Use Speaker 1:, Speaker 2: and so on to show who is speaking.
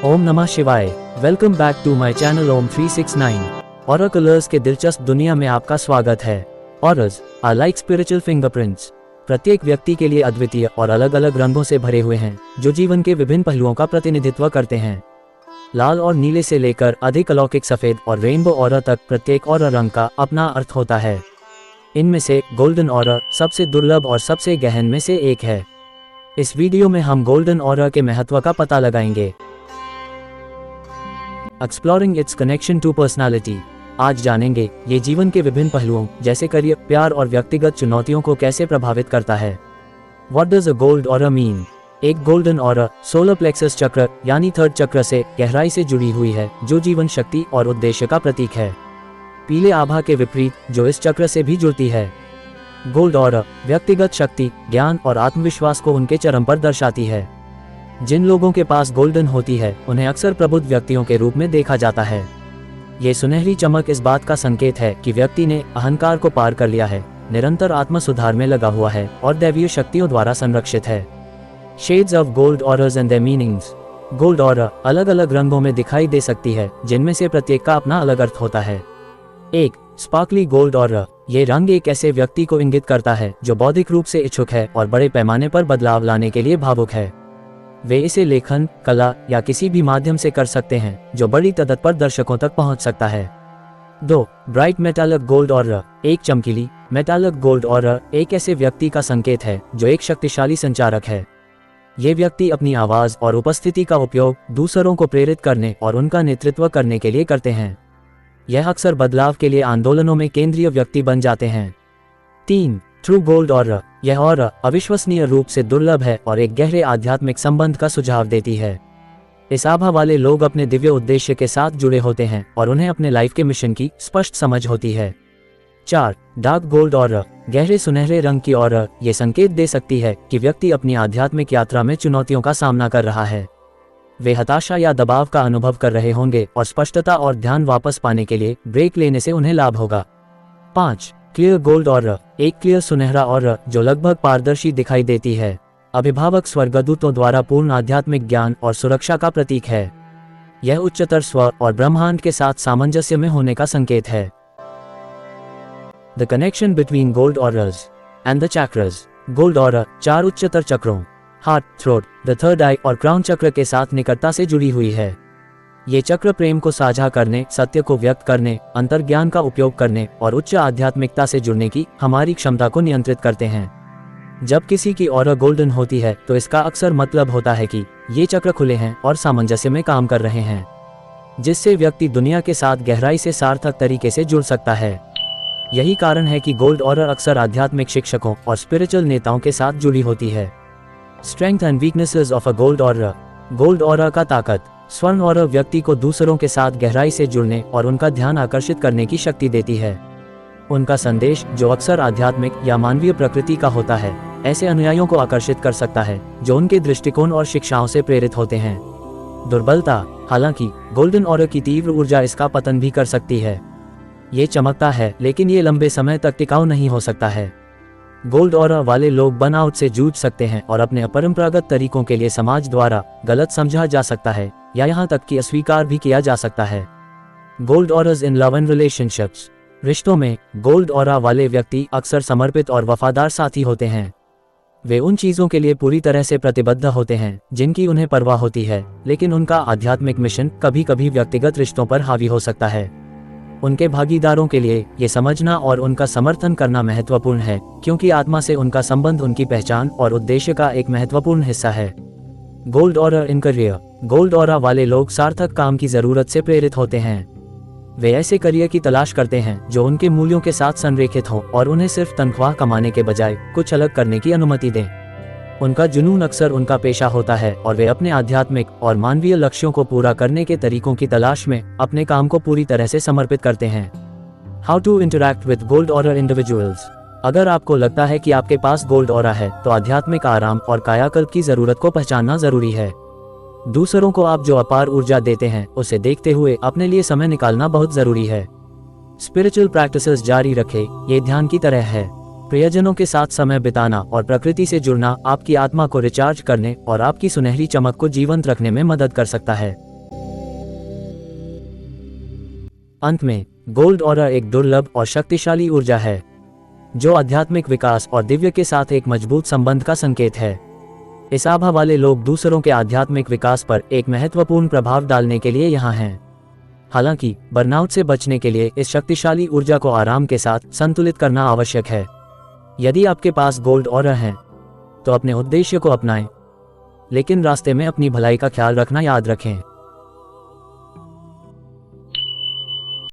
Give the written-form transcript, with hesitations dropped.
Speaker 1: ओम नमः शिवाय। Welcome back to my channel Om 369। ऑरेकलर्स के दिलचस्प दुनिया में आपका स्वागत है। Auras are like spiritual fingerprints. प्रत्येक व्यक्ति के लिए अद्वितीय और अलग अलग रंगों से भरे हुए हैं जो जीवन के विभिन्न पहलुओं का प्रतिनिधित्व करते हैं। लाल और नीले से लेकर अधिक अलौकिक सफेद और रेनबो ऑरा तक प्रत्येक ऑरा रंग का अपना अर्थ होता है। इनमें से गोल्डन ऑरा सबसे दुर्लभ और सबसे गहन में से एक है। इस वीडियो में हम गोल्डन ऑरा के महत्व का पता लगाएंगे। Exploring its connection to personality. आज जानेंगे ये जीवन के विभिन्न पहलुओं जैसे करियर, प्यार और व्यक्तिगत चुनौतियों को कैसे प्रभावित करता है। What does a gold aura mean? एक गोल्डन ऑरा सोलर प्लेक्सस चक्र यानी थर्ड चक्र से गहराई से जुड़ी हुई है, जो जीवन शक्ति और उद्देश्य का प्रतीक है। पीले आभा के विपरीत जो इस चक्र से भी जुड़ती है। गोल्ड ऑरा व्यक्तिगत शक्ति, ज्ञान और आत्मविश्वास को उनके चरम पर दर्शाती है। जिन लोगों के पास गोल्डन होती है उन्हें अक्सर प्रबुद्ध व्यक्तियों के रूप में देखा जाता है। ये सुनहरी चमक इस बात का संकेत है कि व्यक्ति ने अहंकार को पार कर लिया है, निरंतर आत्म सुधार में लगा हुआ है और दैवीय शक्तियों द्वारा संरक्षित है। Shades of gold auras and there meanings. Gold aura अलग अलग रंगों में दिखाई दे सकती है, जिनमें से प्रत्येक का अपना अलग अर्थ होता है। एक स्पार्कली गोल्ड ऑरा। ये रंग एक ऐसे व्यक्ति को इंगित करता है जो बौद्धिक रूप से इच्छुक है और बड़े पैमाने पर बदलाव लाने के लिए भावुक है। वे इसे लेखन, कला या किसी भी माध्यम से कर सकते हैं जो बड़ी तादाद पर दर्शकों तक पहुंच सकता है। 2 ब्राइट मेटालिक गोल्ड ऑरा। एक चमकीली मेटालिक गोल्ड ऑरा एक ऐसे व्यक्ति का संकेत है जो एक शक्तिशाली संचारक है। ये व्यक्ति अपनी आवाज और उपस्थिति का उपयोग दूसरों को प्रेरित करने और उनका नेतृत्व करने के लिए करते हैं। यह अक्सर बदलाव के लिए आंदोलनों में केंद्रीय व्यक्ति बन जाते हैं। 3 ट्रू गोल्ड ऑरा। यह ऑरा अविश्वसनीय रूप से दुर्लभ है और एक गहरे आध्यात्मिक संबंध का सुझाव देती है। इस आभा वाले लोग अपने दिव्य उद्देश्य के साथ जुड़े होते हैं और उन्हें अपने लाइफ के मिशन की स्पष्ट समझ होती है। 4 डार्क गोल्ड ऑरा। गहरे सुनहरे रंग की ऑरा ये संकेत दे सकती है कि व्यक्ति अपनी आध्यात्मिक यात्रा में चुनौतियों का सामना कर रहा है। वे हताशा या दबाव का अनुभव कर रहे होंगे और स्पष्टता और ध्यान वापस पाने के लिए ब्रेक लेने से उन्हें लाभ होगा। 5 क्लियर गोल्ड ऑरा। एक क्लियर सुनहरा ऑरा जो लगभग पारदर्शी दिखाई देती है, अभिभावक स्वर्गदूतों द्वारा पूर्ण आध्यात्मिक ज्ञान और सुरक्षा का प्रतीक है। यह उच्चतर स्व और ब्रह्मांड के साथ सामंजस्य में होने का संकेत है। The connection between gold auras and the chakras. Gold aura 4 उच्चतर चक्रों हार्ट, थ्रोट, द थर्ड आई और क्राउन चक्र के साथ निकटता से जुड़ी हुई है। ये चक्र प्रेम को साझा करने, सत्य को व्यक्त करने, अंतर्ज्ञान का उपयोग करने और उच्च आध्यात्मिकता से जुड़ने की हमारी क्षमता को नियंत्रित करते हैं। जब किसी की ऑरा गोल्डन होती है तो इसका अक्सर मतलब होता है कि ये चक्र खुले हैं और सामंजस्य में काम कर रहे हैं, जिससे व्यक्ति दुनिया के साथ गहराई से सार्थक तरीके से जुड़ सकता है। यही कारण है कि गोल्ड ऑरा अक्सर आध्यात्मिक शिक्षकों और स्पिरिचुअल नेताओं के साथ जुड़ी होती है। Strength and weaknesses of a gold aura. Gold aura का ताकत। स्वर्ण ऑरा व्यक्ति को दूसरों के साथ गहराई से जुड़ने और उनका ध्यान आकर्षित करने की शक्ति देती है। उनका संदेश, जो अक्सर आध्यात्मिक या मानवीय प्रकृति का होता है, ऐसे अनुयायियों को आकर्षित कर सकता है जो उनके दृष्टिकोण और शिक्षाओं से प्रेरित होते हैं। दुर्बलता। हालांकि गोल्डन ऑरा की तीव्र ऊर्जा इसका पतन भी कर सकती है। ये चमकता है लेकिन ये लंबे समय तक टिकाऊ नहीं हो सकता है। गोल्ड ऑरा वाले लोग बर्नआउट से जूझ सकते हैं और अपने अपरंपरागत तरीकों के लिए समाज द्वारा गलत समझा जा सकता है या यहाँ तक कि अस्वीकार भी किया जा सकता है। Gold auras in love and relationships. रिश्तों में गोल्ड ऑरा वाले व्यक्ति अक्सर समर्पित और वफादार साथी होते हैं। वे उन चीजों के लिए पूरी तरह से प्रतिबद्ध होते हैं जिनकी उन्हें परवाह होती है, लेकिन उनका आध्यात्मिक मिशन कभी कभी व्यक्तिगत रिश्तों पर हावी हो सकता है। उनके भागीदारों के लिए ये समझना और उनका समर्थन करना महत्वपूर्ण है, क्योंकि आत्मा से उनका संबंध उनकी पहचान और उद्देश्य का एक महत्वपूर्ण हिस्सा है। Gold aura in career. Gold aura वाले लोग सार्थक काम की जरूरत से प्रेरित होते हैं। वे ऐसे करियर की तलाश करते हैं जो उनके मूल्यों के साथ संरेखित हो और उन्हें सिर्फ तनख्वाह कमाने के बजाय कुछ अलग करने की अनुमति दें। उनका जुनून अक्सर उनका पेशा होता है और वे अपने आध्यात्मिक और मानवीय लक्ष्यों को पूरा करने के तरीकों की तलाश में अपने काम को पूरी तरह से समर्पित करते हैं। How to interact with gold aura individuals. अगर आपको लगता है कि आपके पास गोल्ड ऑरा है तो आध्यात्मिक आराम और कायाकल्प की जरूरत को पहचानना जरूरी है। दूसरों को आप जो अपार ऊर्जा देते हैं उसे देखते हुए अपने लिए समय निकालना बहुत जरूरी है। स्पिरिचुअल प्रैक्टिसेस जारी रखें, ये ध्यान की तरह है। प्रियजनों के साथ समय बिताना और प्रकृति से जुड़ना आपकी आत्मा को रिचार्ज करने और आपकी सुनहरी चमक को जीवंत रखने में मदद कर सकता है। अंत में गोल्ड ऑरा एक दुर्लभ और शक्तिशाली ऊर्जा है जो आध्यात्मिक विकास और दिव्य के साथ एक मजबूत संबंध का संकेत है। इस आभा वाले लोग दूसरों के आध्यात्मिक विकास पर एक महत्वपूर्ण प्रभाव डालने के लिए यहाँ हैं। हालांकि बर्नआउट से बचने के लिए इस शक्तिशाली ऊर्जा को आराम के साथ संतुलित करना आवश्यक है। यदि आपके पास गोल्ड ऑरा है तो अपने उद्देश्य को अपनाएं, लेकिन रास्ते में अपनी भलाई का ख्याल रखना याद रखें।